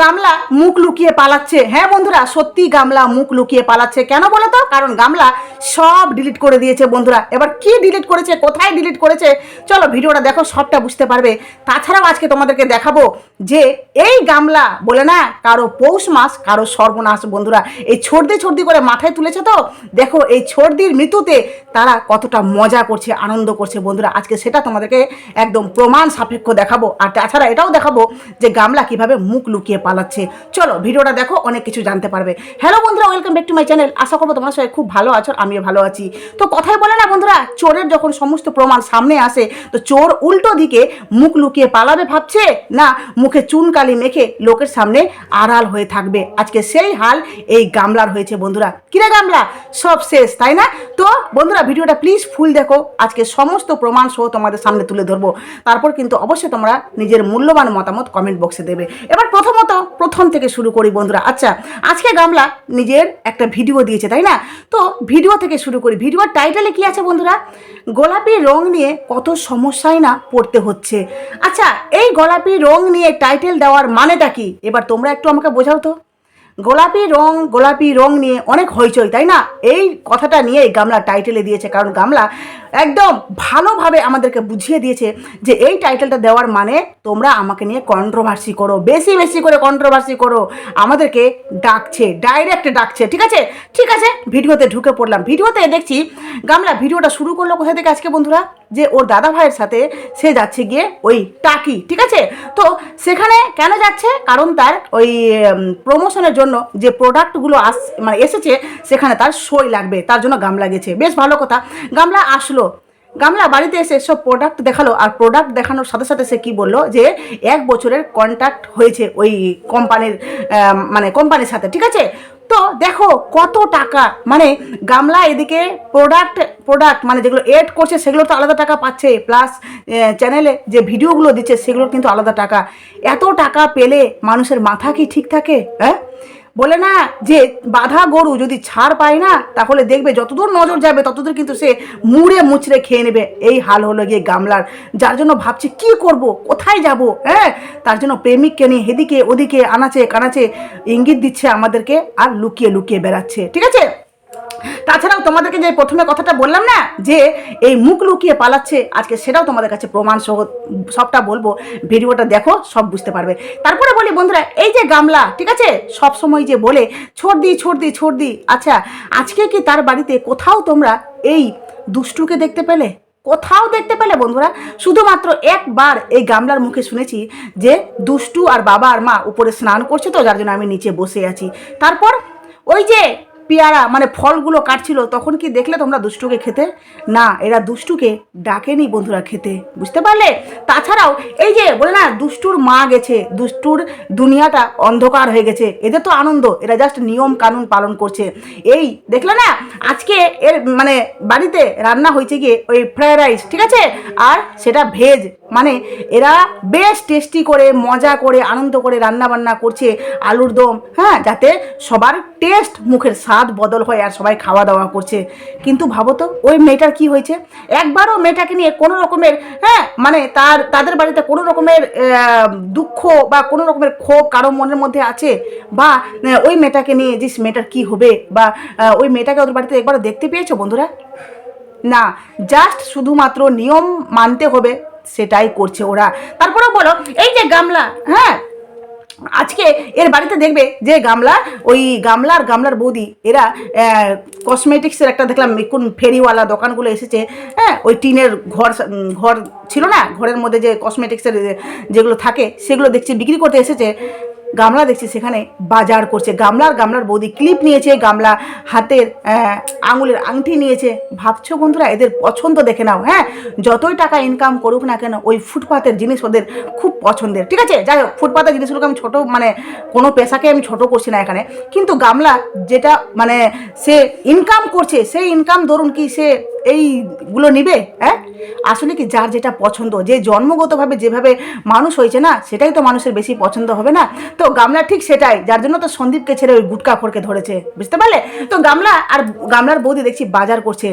গামলা মুখ লুকিয়ে পালাচ্ছে। হ্যাঁ বন্ধুরা, সত্যি গামলা মুখ লুকিয়ে পালাচ্ছে। কেন বলো তো? কারণ গামলা সব ডিলিট করে দিয়েছে বন্ধুরা। এবার কি ডিলিট করেছে, কোথায় ডিলিট করেছে, চলো ভিডিওটা দেখো, সবটা বুঝতে পারবে। তাছাড়াও আজকে তোমাদেরকে দেখাবো যে এই গামলা বলে না, কারো পৌষ মাস কারো সর্বনাশ বন্ধুরা। এই ছর্দি ছর্দি করে মাথায় তুলেছে তো দেখো, এই ছর্দির মৃত্যুতে তারা কতটা মজা করছে, আনন্দ করছে বন্ধুরা। আজকে সেটা তোমাদেরকে একদম প্রমাণ সাপেক্ষ দেখাবো। আর তাছাড়া এটাও দেখাবো যে গামলা কিভাবে মুখ লুকিয়ে পালাচ্ছে। চলো ভিডিওটা দেখো, অনেক কিছু জানতে পারবে। হ্যালো বন্ধুরা, welcome back to my channel. আশা করবো তোমরা সবাই খুব ভালো আছো, আমিও ভালো আছি। তো কথাই বলে না বন্ধুরা, চোরের যখন সমস্ত প্রমাণ সামনে আসে তো চোর উল্টো দিকে মুখ লুকিয়ে পালাবে ভাবছে, না মুখে চুনকালি মেখে লোকের সামনে আড়াল হয়ে থাকবে। আজকে সেই হাল এই গামলার হয়েছে বন্ধুরা। কিরে গামলা, সব শেষ তাই না? তো বন্ধুরা ভিডিওটা প্লিজ ফুল দেখো, আজকে সমস্ত প্রমাণ সহ তোমাদের সামনে তুলে ধরবো। তারপর কিন্তু অবশ্যই তোমরা নিজের মূল্যবান মতামত কমেন্ট বক্সে দেবে। এবার প্রথম থেকে শুরু করি বন্ধুরা। আচ্ছা, আজকে গামলা নিজের একটা ভিডিও দিয়েছে তাই না? তো ভিডিও থেকে শুরু করি। ভিডিওর টাইটেলে কি আছে বন্ধুরা? গোলাপি রং নিয়ে কত সমস্যায় না পড়তে হচ্ছে। আচ্ছা, এই গোলাপি রং নিয়ে টাইটেল দেওয়ার মানেটা কি? এবার তোমরা একটু আমাকে বোঝাও তো। গোলাপি রং নিয়ে অনেক হইচই তাই না? এই কথাটা নিয়ে গামলা টাইটেলে দিয়েছে, কারণ গামলা একদম ভালোভাবে আমাদেরকে বুঝিয়ে দিয়েছে যে এই টাইটেলটা দেওয়ার মানে তোমরা আমাকে নিয়ে কন্ট্রোভার্সি করো, বেশি বেশি করে কন্ট্রোভার্সি করো, আমাদেরকে ডাকছে, ডাইরেক্ট ডাকছে। ঠিক আছে, ঠিক আছে, ভিডিওতে ঢুকে পড়লাম। ভিডিওতে দেখছি গামলা ভিডিওটা শুরু করলো কোথা থেকে আজকে বন্ধুরা? যে ওর দাদা ভাইয়ের সাথে সে যাচ্ছে গিয়ে ওই টাকি, ঠিক আছে? তো সেখানে কেন যাচ্ছে? কারণ তার ওই প্রমোশনের জন্য যে প্রোডাক্টগুলো এসেছে সেখানে তার সই লাগবে, তার জন্য গামলা গেছে। বেশ ভালো কথা। গামলা আসলো, গামলা বাড়িতে এসে সব প্রোডাক্ট দেখালো। আর প্রোডাক্ট দেখানোর সাথে সাথে সে কী বললো যে 1 বছরের কন্ট্যাক্ট হয়েছে ওই কোম্পানির সাথে, ঠিক আছে? তো দেখো কত টাকা, গামলা এদিকে প্রোডাক্ট যেগুলো এড করছে সেগুলো তো আলাদা টাকা পাচ্ছে, প্লাস চ্যানেলে যে ভিডিওগুলো দিচ্ছে সেগুলোর কিন্তু আলাদা টাকা। এত টাকা পেলে মানুষের মাথা কি ঠিক থাকে? হ্যাঁ, বলে না যে বাঁধা গরু যদি ছাড় পায় না, তাহলে দেখবে যতদূর নজর যাবে ততদূর কিন্তু সে মুড়ে মুচড়ে খেয়ে নেবে। এই হাল হলো গিয়ে গামলার, যার জন্য ভাবছে কি করব, কোথায় যাব। হ্যাঁ, তার জন্য প্রেমিককে নিয়ে এদিকে ওদিকে আনাচে কানাচে ইঙ্গিত দিচ্ছে আমাদেরকে, আর লুকিয়ে লুকিয়ে বেড়াচ্ছে। ঠিক আছে, তাছাড়াও তোমাদেরকে যে প্রথমে কথাটা বললাম না যে এই মুখ লুকিয়ে পালাচ্ছে, আজকে সেটাও তোমাদের কাছে প্রমাণ সহ সবটা বলবো। ভিডিওটা দেখো, সব বুঝতে পারবে। তারপরে বলি বন্ধুরা, এই যে গামলা, ঠিক আছে, সব সময় যে বলে ছোড় দি, আচ্ছা আজকে কি তার বাড়িতে কোথাও তোমরা এই দুষ্টুকে দেখতে পেলে? কোথাও দেখতে পেলে বন্ধুরা? শুধুমাত্র একবার এই গামলার মুখে শুনেছি যে দুষ্টু আর বাবা আর মা উপরে স্নান করছে, তো যার জন্য আমি নিচে বসে আছি। তারপর ওই যে পেয়ারা ফলগুলো কাটছিল, তখন কি দেখলে তোমরা দুষ্টুকে খেতে? না, এরা দুষ্টুকে ডাকেনি বন্ধুরা খেতে, বুঝতে পারলে? তাছাড়াও এই যে বলে না দুষ্টুর মা গেছে, দুষ্টুর দুনিয়াটা অন্ধকার হয়ে গেছে, এদের তো আনন্দ, এরা জাস্ট নিয়ম কানুন পালন করছে। এই দেখলে না আজকে এর বাড়িতে রান্না হয়েছে গিয়ে ওই ফ্রায়েড রাইস, ঠিক আছে, আর সেটা ভেজ। এরা বেশ টেস্টি করে, মজা করে, আনন্দ করে রান্না বান্না করছে, আলুর দম, হ্যাঁ, যাতে সবার টেস্ট, মুখের স্বাদ বদল হয় আর সবাই খাওয়া দাওয়া করছে। কিন্তু ভাবো তো ওই মেয়েটার কি হয়েছে? একবারও মেয়েটাকে নিয়ে কোনো রকমের তাদের বাড়িতে কোনো রকমের দুঃখ বা কোনো রকমের ক্ষোভ কারো মনের মধ্যে আছে? বা ওই মেয়েটাকে নিয়ে যে মেয়েটার কি হবে, বা ওই মেয়েটাকে ওদের বাড়িতে একবারও দেখতে পেয়েছো বন্ধুরা? না, জাস্ট শুধুমাত্র নিয়ম মানতে হবে সেটাই করছে ওরা। তারপরে বলো এই যে গামলা, হ্যাঁ, আজকে এর বাড়িতে দেখবে যে ওই গামলার বৌদি এরা কসমেটিক্সের একটা দেখলাম কোন ফেরিওয়ালা দোকানগুলো এসেছে, হ্যাঁ, ওই টিনের ঘর ছিল না, ঘরের মধ্যে যে কসমেটিক্সের যেগুলো থাকে সেগুলো দেখছি বিক্রি করতে এসেছে। গামলা দেখছি সেখানে বাজার করছে। গামলার বৌদি ক্লিপ নিয়েছে, গামলা হাতের আঙুলের আংটি নিয়েছে। ভাবছো বন্ধুরা, এদের পছন্দ দেখে নাও। হ্যাঁ, যতই টাকা ইনকাম করুক না কেন, ওই ফুটপাতের জিনিস ওদের খুব পছন্দের। ঠিক আছে, যাই হোক, ফুটপাতের জিনিসগুলোকে আমি ছোটো কোনো পেশাকে আমি ছোটো করছি না এখানে, কিন্তু গামলা যেটা সে ইনকাম করছে, সেই ইনকাম ধরুন কি সে এইগুলো নিবে? হ্যাঁ, আসলে কি যার যেটা পছন্দ, যে জন্মগতভাবে যেভাবে মানুষ হয়েছে না, সেটাই তো মানুষের বেশি পছন্দ হবে না? তো গামলা ঠিক সেটাই, যার জন্য তো সন্দীপকে ছেড়ে ওই গুটকা খোরকে ধরেছে, বুঝতে পারলে? তো গামলার বৌদি দেখছি বাজার করছে।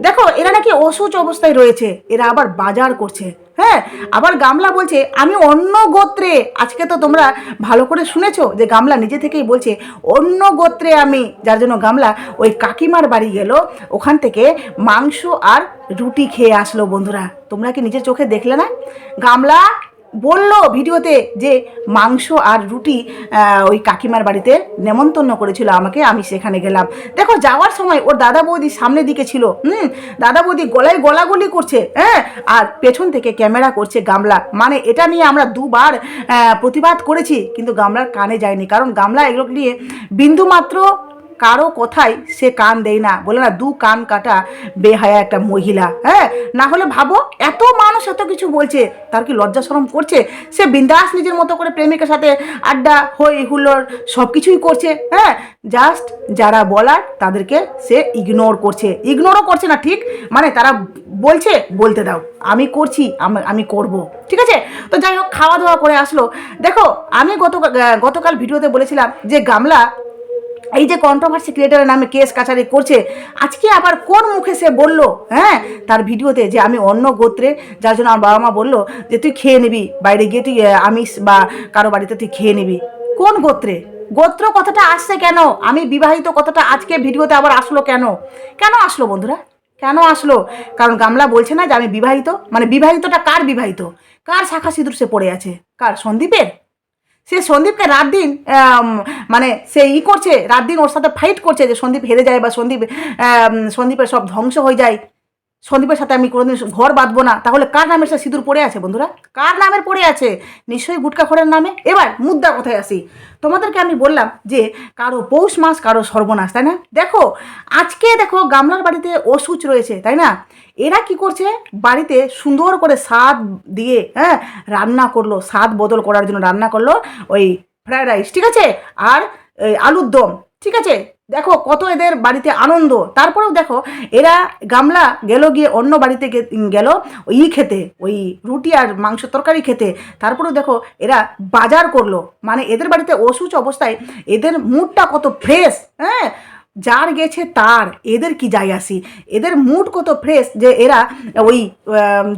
দেখো এরা নাকি অসুচ অবস্থায় রয়েছে, এরা আবার বাজার করছে। হ্যাঁ, আবার গামলা বলছে আমি অন্য গোত্রে, আজকে তো তোমরা ভালো করে শুনেছো যে গামলা নিজে থেকেই বলছে অন্য গোত্রে আমি, যার জন্য গামলা ওই কাকিমার বাড়ি গেল, ওখান থেকে মাংস আর রুটি খেয়ে আসলো। বন্ধুরা তোমরা কি নিজের চোখে দেখলে না? গামলা বলল ভিডিওতে যে মাংস আর রুটি ওই কাকিমার বাড়িতে নেমন্তন্ন করেছিল আমাকে, আমি সেখানে গেলাম। দেখো যাওয়ার সময় ওর দাদা বৌদি সামনের দিকে ছিল, দাদা বৌদি গলায় গলাগলি করছে, হ্যাঁ, আর পেছন থেকে ক্যামেরা করছে গামলা। মানে এটা নিয়ে আমরা দুবার প্রতিবাদ করেছি, কিন্তু গামলার কানে যায়নি, কারণ গামলা এগুলো নিয়ে বিন্দুমাত্র কারো কথাই সে কান দেয় না, বলে না দু কান কাটা বেহায়া একটা মহিলা। হ্যাঁ, না হলে ভাবো এত মানুষ এত কিছু বলছে, তার কি লজ্জা শরম করছে? সে বিন্দাস নিজের মতো করে প্রেমিকের সাথে আড্ডা হই হুল্লোড় সব কিছুই করছে। হ্যাঁ, জাস্ট যারা বলার তাদেরকে সে ইগনোর করছে, ইগনোরও করছে না ঠিক, মানে তারা বলছে বলতে দাও, আমি করছি, আমি করব, ঠিক আছে। তো যাই হোক, খাওয়া দাওয়া করে আসলো। দেখো আমি গতকাল ভিডিওতে বলেছিলাম যে গামলা এই যে কন্ট্রোভার্সি ক্রিয়েটারের নামে কেস কাছারি করছে, আজকে আবার কোন মুখে সে বলল, হ্যাঁ, তার ভিডিওতে যে আমি অন্য গোত্রে, যার জন্য আমার বাবা মা বললো যে তুই খেয়ে নিবি বাইরে গিয়ে, তুই আমিষ বা কারো বাড়িতে তুই খেয়ে নিবি। কোন গোত্রে? গোত্র কথাটা আসছে কেন? আমি বিবাহিত কথাটা আজকে ভিডিওতে আবার আসলো কেন? কেন আসলো বন্ধুরা, কেন আসলো? কারণ গামলা বলছে না যে আমি বিবাহিত, মানে বিবাহিতটা কার বিবাহিত, কার শাখা সিঁদুর সে পড়ে আছে, কার? সন্দীপের। সে সন্দীপকে রাত দিন মানে সে করছে, রাত দিন ওর সাথে ফাইট করছে যে সন্দীপ হেরে যায় বা সন্দীপের সব ধ্বংস হয়ে যায়, সন্দীপের সাথে আমি কোনোদিন ঘর বাঁধবো না। তাহলে কার নামের সে সিঁদুর পড়ে আছে বন্ধুরা? কার নামের পড়ে আছে? নিশ্চয়ই গুটকাখোরের নামে। এবার মুদ্রা কথায় আসি, তোমাদেরকে আমি বললাম যে কারো পৌষ মাস কারো সর্বনাশ, তাই না? দেখো আজকে দেখো গামলার বাড়িতে অসুচ রয়েছে, তাই না? এরা কি করছে, বাড়িতে সুন্দর করে স্বাদ দিয়ে, হ্যাঁ, রান্না করলো, স্বাদ বদল করার জন্য রান্না করলো ওই ফ্রায়েড রাইস, ঠিক আছে, আর আলুর দম, ঠিক আছে। দেখো কত এদের বাড়িতে আনন্দ। তারপরেও দেখো এরা গামলা গেল গিয়ে অন্য বাড়িতে গেল ওই খেতে, ওই রুটি আর মাংস তরকারি খেতে। তারপরেও দেখো এরা বাজার করলো, মানে এদের বাড়িতে অসুচ অবস্থায় এদের মুডটা কত ফ্রেশ। হ্যাঁ, যার গেছে তার, এদের কি যায় আসি, এদের মুড কত ফ্রেশ যে এরা ওই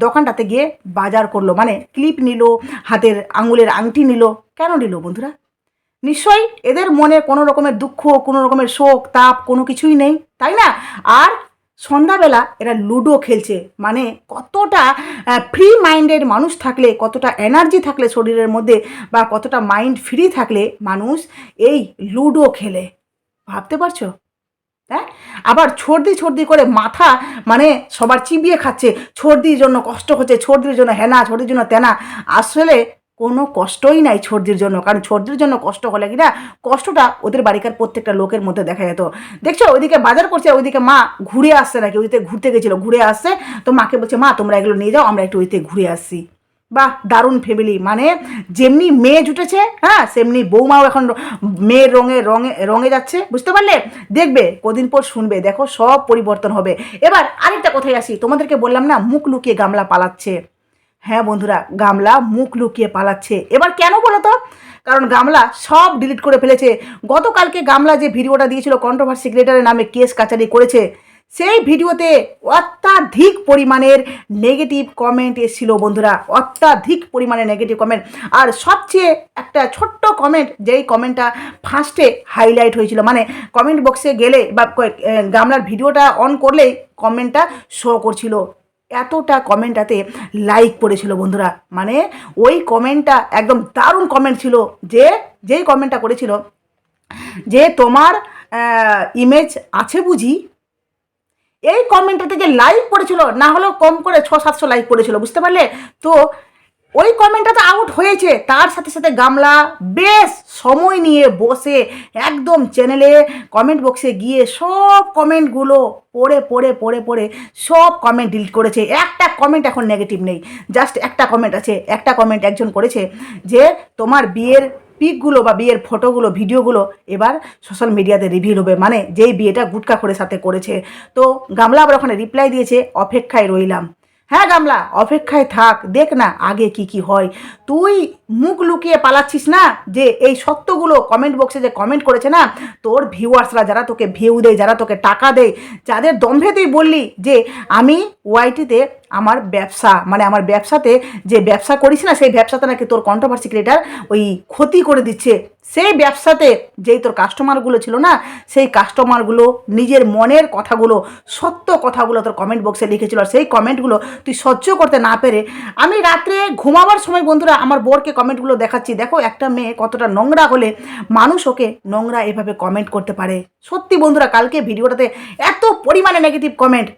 দোকানটাতে গিয়ে বাজার করলো, মানে ক্লিপ নিল, হাতের আঙুলের আংটি নিল। কেন নিল বন্ধুরা? নিশ্চয়ই এদের মনে কোনো রকমের দুঃখ, কোনো রকমের শোক তাপ কোনো কিছুই নেই, তাই না? আর সন্ধ্যাবেলা এরা লুডো খেলছে, মানে কতটা ফ্রি মাইন্ডের মানুষ থাকলে, কতটা এনার্জি থাকলে শরীরের মধ্যে, বা কতটা মাইন্ড ফ্রি থাকলে মানুষ এই লুডো খেলে, ভাবতে পারছো? হ্যাঁ, আবার ছর্দি করে মাথা মানে সবার চিবিয়ে খাচ্ছে, ছর্দির জন্য কষ্ট হচ্ছে, ছর্দির জন্য হেনা, ছর্দির জন্য তেনা। আসলে কোনো কষ্টই নাই ছর্দির জন্য, কারণ ছর্দির জন্য কষ্ট হলে কি না, কষ্টটা ওদের বাড়িকার প্রত্যেকটা লোকের মধ্যে দেখা যেত। দেখছো ওইদিকে বাজার করছে, ওইদিকে মা ঘুরে আসছে, নাকি ওইদিকে ঘুরতে গেছিলো, ঘুরে আসছে, তো মাকে বলছে মা তোমরা এগুলো নিয়ে যাও, আমরা একটু ওইদিকে ঘুরে আসছি। বাহ, দারুণ ফ্যামিলি, মানে যেমনি মেয়ে জুটেছে, হ্যাঁ, সেমনি বৌমাও এখন মেয়ের রঙে যাচ্ছে, বুঝতে পারলে? দেখবে কদিন পর শুনবে, দেখো সব পরিবর্তন হবে। এবার আরেকটা কথায় আসি, তোমাদেরকে বললাম না মুখ লুকিয়ে গামলা পালাচ্ছে। হ্যাঁ বন্ধুরা, গামলা মুখ লুকিয়ে পালাচ্ছে। এবার কেন বলো তো? কারণ গামলা সব ডিলিট করে ফেলেছে। গতকালকে গামলা যে ভিডিওটা দিয়েছিল কন্ট্রোভার্সি ক্রিয়েটারের নামে কেস কাচারি করেছে, সেই ভিডিওতে অত্যাধিক পরিমাণের নেগেটিভ কমেন্ট এসেছিল বন্ধুরা, অত্যাধিক পরিমাণে নেগেটিভ কমেন্ট। আর সবচেয়ে একটা ছোট্ট কমেন্ট, যেই কমেন্টটা ফার্স্টে হাইলাইট হয়েছিল, মানে কমেন্ট বক্সে গেলে বা গামলার ভিডিওটা অন করলেই কমেন্টটা শো করছিল, এতটা কমেন্টটাতে লাইক পড়েছিল বন্ধুরা। মানে ওই কমেন্টটা একদম দারুণ কমেন্ট ছিল, যেই কমেন্টটা করেছিল যে তোমার ইমেজ আছে বুঝি, এই কমেন্টটাতে যে লাইক পড়েছিল, না হলেও কম করে 600-700 লাইক পড়েছিল, বুঝতে পারলে? তো ওই কমেন্টটা তো আউট হয়েছে, তার সাথে সাথে গামলা বেশ সময় নিয়ে বসে একদম চ্যানেলে কমেন্ট বক্সে গিয়ে সব কমেন্টগুলো পড়ে সব কমেন্ট ডিলিট করেছে। একটা কমেন্ট এখন নেগেটিভ নেই, জাস্ট একটা কমেন্ট আছে। একটা কমেন্ট একজন করেছে যে তোমার বিয়ের পিকগুলো বা বিয়ের ফটোগুলো, ভিডিওগুলো এবার সোশ্যাল মিডিয়াতে রিভিল হবে, মানে যেই বিয়েটা গুটকাখোরের সাথে করেছে। তো গামলা আবার ওখানে রিপ্লাই দিয়েছে অপেক্ষায় রইলাম। হ্যাঁ গামলা, অপেক্ষায় থাক, দেখ না আগে কি কি হয়। তুই মুখ লুকিয়ে পালাচ্ছিস না, যে এই সত্যগুলো কমেন্ট বক্সে যে কমেন্ট করেছে না তোর ভিউয়ার্সরা, যারা তোকে ভিউ দেয়, যারা তোকে টাকা দেয়, যাদের দম্ভে তুই বললি যে আমি ওয়াইটিতে আমার ব্যবসা, মানে আমার ব্যবসাতে যে ব্যবসা করিস না সেই ব্যবসাতে নাকি তোর কন্ট্রোভার্সি ক্রিয়েটার ওই ক্ষতি করে দিচ্ছে, সেই ব্যবসাতে যেই তোর কাস্টমারগুলো ছিল না সেই কাস্টমারগুলো নিজের মনের কথাগুলো, সত্য কথাগুলো তোর কমেন্ট বক্সে লিখেছিল। আর সেই কমেন্টগুলো তুই সহ্য করতে না পেরে আমি রাত্রে ঘুমাবার সময় বন্ধুরা আমার বোরকে কমেন্টগুলো দেখাচ্ছি। দেখো একটা মেয়ে কতটা নোংরা হলে মানুষ ওকে নোংরা এভাবে কমেন্ট করতে পারে। সত্যি বন্ধুরা, কালকে ভিডিওটাতে এত পরিমাণে নেগেটিভ কমেন্ট,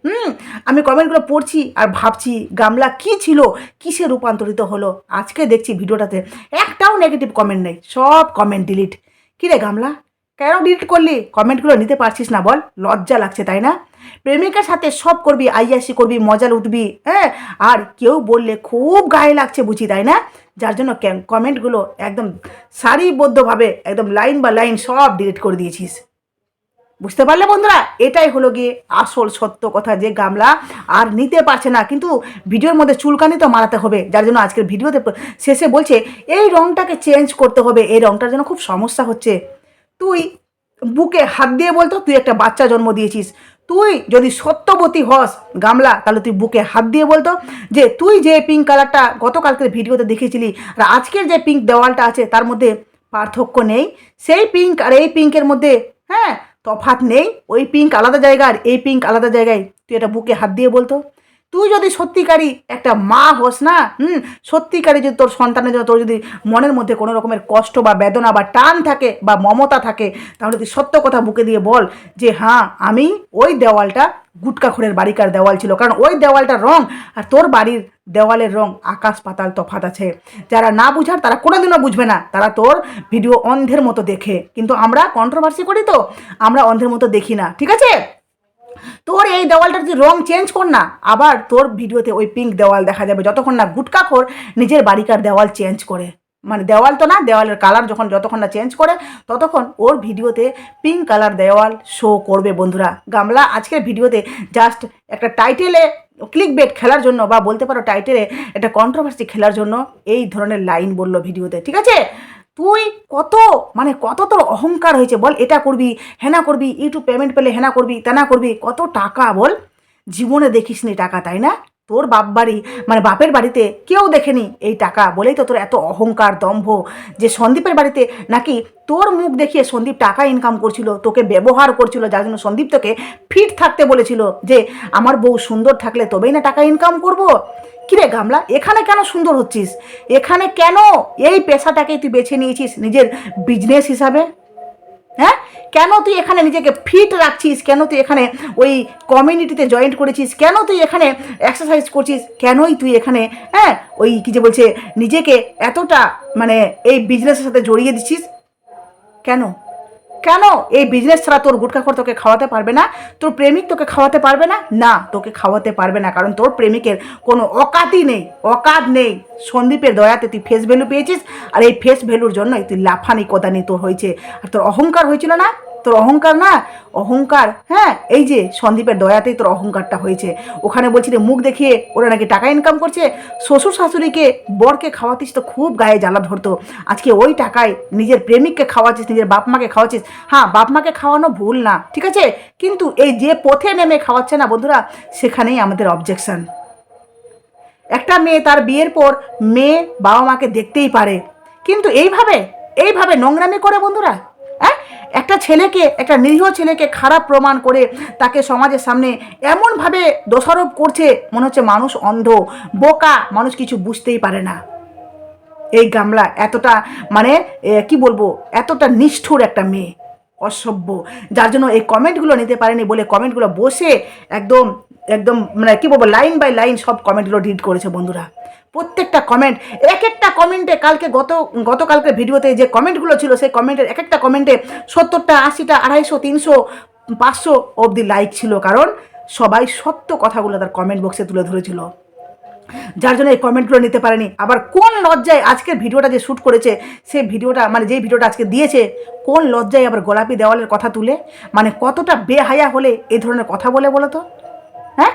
আমি কমেন্টগুলো পড়ছি আর ভাবছি গামলা কি ছিল, কিসে রূপান্তরিত হলো। আজকে দেখছি ভিডিওটাতে একটাও নেগেটিভ কমেন্ট নেই, সব কমেন্ট ডিলিট। কী রে গামলা, কেন ডিলিট করলি? কমেন্টগুলো নিতে পারছিস না বল? লজ্জা লাগছে তাই না? প্রেমিকার সাথে সব করবি, আইয়াসি করবি, মজা উঠবি, হ্যাঁ, আর কেউ বললে খুব গায়ে লাগছে বুঝি তাই না? যার জন্য কমেন্টগুলো একদম সারিবদ্ধভাবে একদম লাইন বা লাইন সব ডিলিট করে দিয়েছিস। বুঝতে পারলে বন্ধুরা, এটাই হলো গিয়ে আসল সত্য কথা, যে গামলা আর নিতে পারছে না। কিন্তু ভিডিওর মধ্যে চুলকানি তো মারাতে হবে, যার জন্য আজকের ভিডিওতে শেষে বলছে এই রঙটাকে চেঞ্জ করতে হবে, এই রঙটার জন্য খুব সমস্যা হচ্ছে। তুই বুকে হাত দিয়ে বলতো তুই একটা বাচ্চা জন্ম দিয়েছিস। তুই যদি সত্যবতী হস গামলা, তাহলে তুই বুকে হাত দিয়ে বলতো যে তুই যে পিঙ্ক কালারটা গতকালকের ভিডিওতে দেখেছিলি আর আজকের যে পিঙ্ক দেওয়ালটা আছে তার মধ্যে পার্থক্য নেই। সেই পিঙ্ক আর এই পিঙ্কের মধ্যে, হ্যাঁ, তফাৎ নেই। ওই পিঙ্ক আলাদা জায়গায়, এই পিঙ্ক আলাদা জায়গায়, তুই এটা বুকে হাত দিয়ে বলতো। তুই যদি সত্যিকারই একটা মা হোস না, সত্যিকারই যদি তোর সন্তানের জন্য তোর যদি মনের মধ্যে কোনো রকমের কষ্ট বা বেদনা বা টান থাকে বা মমতা থাকে, তাহলে তুই সত্য কথা বুকে দিয়ে বল যে হ্যাঁ আমি ওই দেওয়ালটা গুটকাখোরের বাড়িকার দেওয়াল ছিল, কারণ ওই দেওয়ালটার রং আর তোর বাড়ির দেওয়ালের রং আকাশ পাতাল তফাৎ আছে। যারা না বুঝার তারা কোনোদিনও বুঝবে না, তারা তোর ভিডিও অন্ধের মতো দেখে, কিন্তু আমরা কন্ট্রোভার্সি করি তো আমরা অন্ধের মতো দেখি না, ঠিক আছে? তোর এই দেওয়ালটার যে রং চেঞ্জ কর না, আবার তোর ভিডিওতে ওই পিঙ্ক দেওয়াল দেখা যাবে, যতক্ষণ না গুটকাখোর নিজের বাড়িকার দেওয়াল চেঞ্জ করে। মানে দেওয়াল তো না, দেওয়ালের কালার যতক্ষণ না চেঞ্জ করে ততক্ষণ ওর ভিডিওতে পিঙ্ক কালার দেওয়াল শো করবে। বন্ধুরা, গামলা আজকের ভিডিওতে জাস্ট একটা টাইটেলে ক্লিক বেট খেলার জন্য, বা বলতে পারো টাইটেলে একটা কন্ট্রোভার্সি খেলার জন্য এই ধরনের লাইন বললো ভিডিওতে, ঠিক আছে? তুই কত তোর অহংকার হয়েছে বল, এটা করবি হেনা করবি, ইউটিউব পেমেন্ট পেলে হেনা করবি তেনা করবি, কত টাকা বল, জীবনে দেখিস নি টাকা তাই না? তোর বাপ বাড়ি মানে বাপের বাড়িতে কেউ দেখেনি এই টাকা, বলেই তো তোর এত অহংকার দম্ভ, যে সন্দীপের বাড়িতে নাকি তোর মুখ দেখিয়ে সন্দীপ টাকা ইনকাম করছিল, তোকে ব্যবহার করছিল, যার জন্য সন্দীপ তোকে ফিট থাকতে বলেছিল যে আমার বউ সুন্দর থাকলে তবেই না টাকা ইনকাম করব। কিরে গামলা, এখানে কেন সুন্দর হচ্ছিস? এখানে কেন এই পেশাটাকেই তুই বেছে নিয়েছিস নিজের বিজনেস হিসাবে? হ্যাঁ, কেন তুই এখানে নিজেকে ফিট রাখছিস? কেন তুই এখানে ওই কমিউনিটিতে জয়েন্ট করেছিস? কেন তুই এখানে এক্সারসাইজ করছিস? কেনই তুই এখানে, হ্যাঁ, ওই কী যে বলছে নিজেকে এতটা মানে এই বিজনেসের সাথে জড়িয়ে দিচ্ছিস? কেন কেন এই বিজনেস ছাড়া তোর গুটখাখোর তোকে খাওয়াতে পারবে না? তোর প্রেমিক তোকে খাওয়াতে পারবে না? না, তোকে খাওয়াতে পারবে না, কারণ তোর প্রেমিকের কোনো অকাতই নেই, অকাত নেই। সন্দীপের দয়াতে তুই ফেস ভ্যালু পেয়েছিস, আর এই ফেস ভ্যালুর জন্যই তুই লাফানি কোদানি তোর হয়েছে। আর তোর অহংকার হয়েছিল না, তোর অহংকার না, অহংকার, হ্যাঁ, এই যে সন্দীপের দয়াতেই তোর অহংকারটা হয়েছে। ওখানে বলছি রে মুখ দেখিয়ে ওরা নাকি টাকা ইনকাম করছে, শ্বশুর শাশুড়িকে বরকে খাওয়াতিস তো খুব গায়ে জ্বালা ধরতো, আজকে ওই টাকায় নিজের প্রেমিককে খাওয়াচ্ছিস, নিজের বাপ মাকে খাওয়াচ্ছিস। হ্যাঁ, বাপ মাকে খাওয়ানো ভুল না, ঠিক আছে, কিন্তু এই যে পথে নেমে খাওয়াচ্ছে না বন্ধুরা, সেখানেই আমাদের অবজেকশন। একটা মেয়ে তার বিয়ের পর মেয়ে বাবা মাকে দেখতেই পারে, কিন্তু এইভাবে নোংরামি করে বন্ধুরা। হ্যাঁ, একটা ছেলেকে, একটা নিরীহ ছেলেকে খারাপ প্রমাণ করে তাকে সমাজের সামনে এমনভাবে দোষারোপ করছে, মনে হচ্ছে মানুষ অন্ধ বোকা, মানুষ কিছু বুঝতেই পারে না। এই গামলা এতটা মানে কি বলবো, এতটা নিষ্ঠুর একটা মেয়ে, অসভ্য, যার জন্য এই কমেন্টগুলো নিতে পারেনি বলে কমেন্টগুলো বসে একদম একদম মানে কী বলবো, লাইন বাই লাইন সব কমেন্টগুলো ডিলিট করেছে বন্ধুরা। প্রত্যেকটা কমেন্ট, এক একটা কমেন্টে, গতকালকে ভিডিওতে যে কমেন্টগুলো ছিল সেই কমেন্টের এক একটা কমেন্টে 70টা 80টা 250 300 500 অবধি লাইক ছিল, কারণ সবাই সত্য কথাগুলো তার কমেন্ট বক্সে তুলে ধরেছিল, যার জন্য এই কমেন্টগুলো নিতে পারেনি। আবার কোন লজ্জায় আজকের ভিডিওটা যে শ্যুট করেছে, সেই ভিডিওটা মানে যেই ভিডিওটা আজকে দিয়েছে, কোন লজ্জায় আবার গোলাপি দেওয়ালের কথা তুলে, মানে কতটা বেহায়া হলে এই ধরনের কথা বলে বলো তো? হ্যাঁ,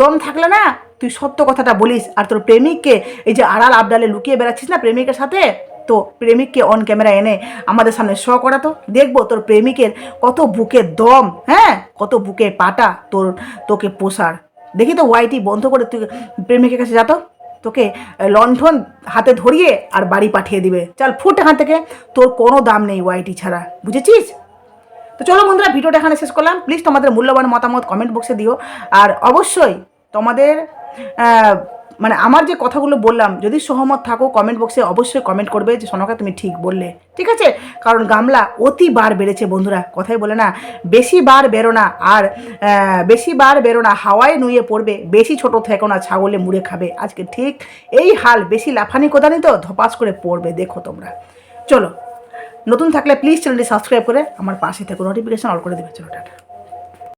দম থাকলে না তুই সত্য কথাটা বলিস। আর তোর প্রেমিককে এই যে আড়াল আবডালে লুকিয়ে বেড়াচ্ছিস না প্রেমিকের সাথে, তো প্রেমিককে অন ক্যামেরা এনে আমাদের সামনে শো করা, তো দেখবো তোর প্রেমিকের কত বুকে দম, হ্যাঁ, কত বুকে পাটা তোকে পোষার। দেখি তো ওয়াইটি বন্ধ করে তুই প্রেমিকের কাছে যাতো, তোকে লণ্ঠন হাতে ধরিয়ে আর বাড়ি পাঠিয়ে দিবে। চল ফুট এখান থেকে, তোর কোনো দাম নেই ওয়াইটি ছাড়া, বুঝেছিস? তো চলো বন্ধুরা, ভিডিওটা এখানে শেষ করলাম। প্লিজ তোমাদের মূল্যবান মতামত কমেন্ট বক্সে দিও। আর অবশ্যই তোমাদের মানে আমার যে কথাগুলো বললাম, যদি সহমত থাকো কমেন্ট বক্সে অবশ্যই কমেন্ট করবে যে সোনাকা তুমি ঠিক বললে, ঠিক আছে? কারণ গামলা অতি বার বেড়েছে বন্ধুরা, কথাই বলে না বেশি বার বেরো না, আর বেশি বার বেরো না হাওয়ায় নুয়ে পড়বে, বেশি ছোট থেকো না ছাগলে মুড়ে খাবে। আজকে ঠিক এই হাল, বেশি লাফানি কোদানি তো ধপাস করে পড়বে, দেখো তোমরা। চলো, নতুন থাকলে প্লিজ চ্যানেলটি সাবস্ক্রাইব করে আমার পাশে থেকে নোটিফিকেশন অল করে দেবে। চলো টাটা।